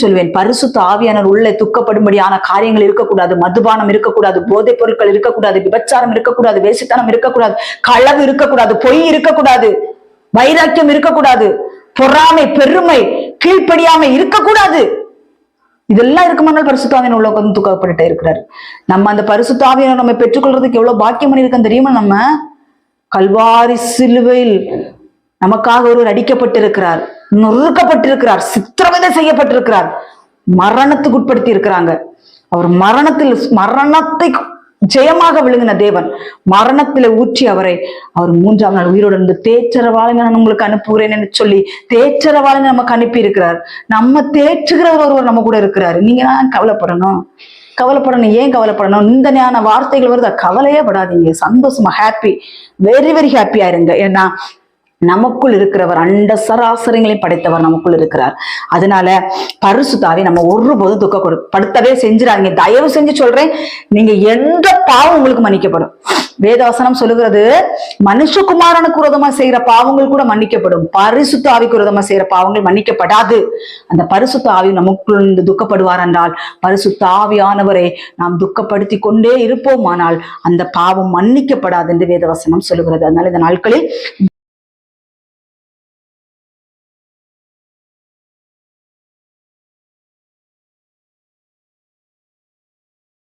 சொல்வேன், பரிசுத்த ஆவியானவர் உள்ளே துக்கப்படும்படியான காரியங்கள் இருக்கக்கூடாது. மதுபானம் இருக்கக்கூடாது, போதைப் பொருட்கள் இருக்கக்கூடாது, விபச்சாரம் இருக்கக்கூடாது, வேசித்தனம் இருக்கக்கூடாது, களவு இருக்கக்கூடாது, பொய் இருக்கக்கூடாது, வைராக்கியம் இருக்கக்கூடாது, பொறாமை, பெருமை, கீழ்ப்படியாமை இருக்கக்கூடாது. இதெல்லாம் இருக்குமானால் பரிசுத்த ஆவியானவர் உள்ள வந்து துக்கப்பட்டுட்டே இருக்கிறாரு. நம்ம அந்த பரிசுத்த ஆவியானவர் நம்ம பெற்றுக்கொள்றதுக்கு எவ்வளவு பாக்கியம் பண்ணியிருக்கோம் தெரியுமா? நம்ம கல்வாரி சிலுவையில் நமக்காக ஒருவர் அடிக்கப்பட்டிருக்கிறார், நொறுக்கப்பட்டிருக்கிறார், சித்திரவதை செய்யப்பட்டிருக்கிறார், மரணத்துக்கு உட்படுத்தி இருக்கிறாங்க. அவர் மரணத்தை ஜெயமாக விழுங்கின தேவன் மரணத்தில ஊற்றி அவர் 3ஆம் நாள் உயிரோடு இருந்து தேற்றரவாளங்க நான் உங்களுக்கு அனுப்புகிறேன் என்று சொல்லி தேற்றரவாளங்க நமக்கு அனுப்பி இருக்கிறார். நம்ம தேற்றுகிறவர் ஒருவர் நம்ம கூட இருக்கிறாரு. நீங்க தான் கவலைப்படணும். ஏன் கவலைப்படணும்? நிந்தனையான வார்த்தைகள் வருதா? கவலையே படாதீங்க, சந்தோஷமா ஹாப்பி, வெரி வெரி ஹாப்பியா இருங்க. ஏன்னா நமக்குள் இருக்கிறவர், அண்ட சராசரங்களையும் படைத்தவர் நமக்குள் இருக்கிறார். அதனால பரிசுத்த ஆவியை நம்ம ஒருபோதும் துக்கப்படுத்தவே செஞ்சிடாதீங்க. தயவு செஞ்சு சொல்றேன், நீங்க எந்த பாவம் உங்களுக்கு மன்னிக்கப்படும். வேதவசனம் சொல்லுகிறது, மனுஷகுமாரனுக்கு விரோதமா செய்யற பாவங்கள் கூட மன்னிக்கப்படும், பரிசுத்த ஆவிக்கு விரோதமா செய்யற பாவங்கள் மன்னிக்கப்படாது. அந்த பரிசுத்த ஆவி நமக்குள் இருந்து துக்கப்படுவார் என்றால் பரிசுத்த ஆவியானவரை நாம் துக்கப்படுத்தி கொண்டே இருப்போமானால் அந்த பாவம் மன்னிக்கப்படாது என்று வேதவசனம் சொல்லுகிறது. அதனால இந்த நாட்களில்